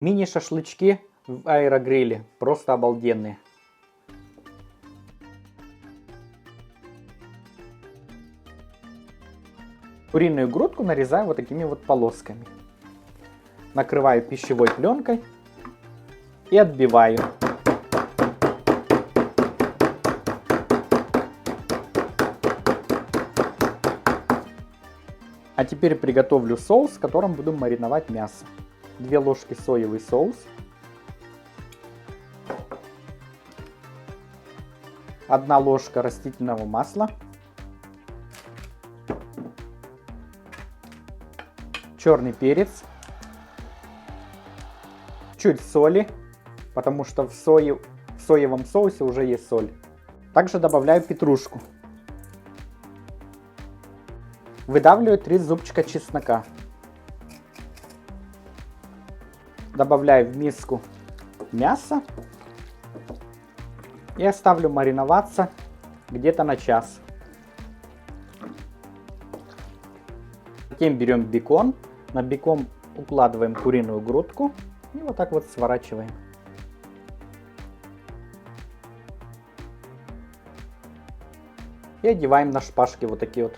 Мини-шашлычки в аэрогриле. Просто обалденные. Куриную грудку нарезаю вот такими вот полосками. Накрываю пищевой пленкой и отбиваю. А теперь приготовлю соус, в котором буду мариновать мясо. 2 ложки соевый соус. 1 ложка растительного масла. Черный перец. Чуть соли, потому что в соевом соусе уже есть соль. Также добавляю петрушку. Выдавливаю 3 зубчика чеснока. Добавляю в миску мясо и оставлю мариноваться где-то на час. Затем берем бекон, на бекон укладываем куриную грудку и вот так вот сворачиваем. И одеваем на шпажки вот такие вот.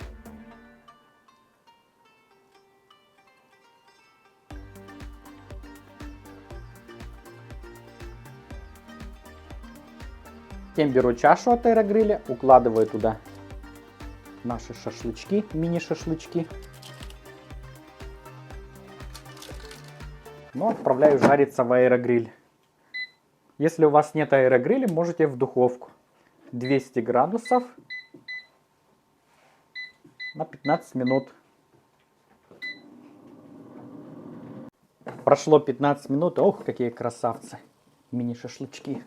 Затем беру чашу от аэрогриля, укладываю туда наши шашлычки, мини-шашлычки. Но отправляю жариться в аэрогриль. Если у вас нет аэрогриля, можете в духовку. 200 градусов на 15 минут. Прошло 15 минут. Ох, какие красавцы. Мини-шашлычки.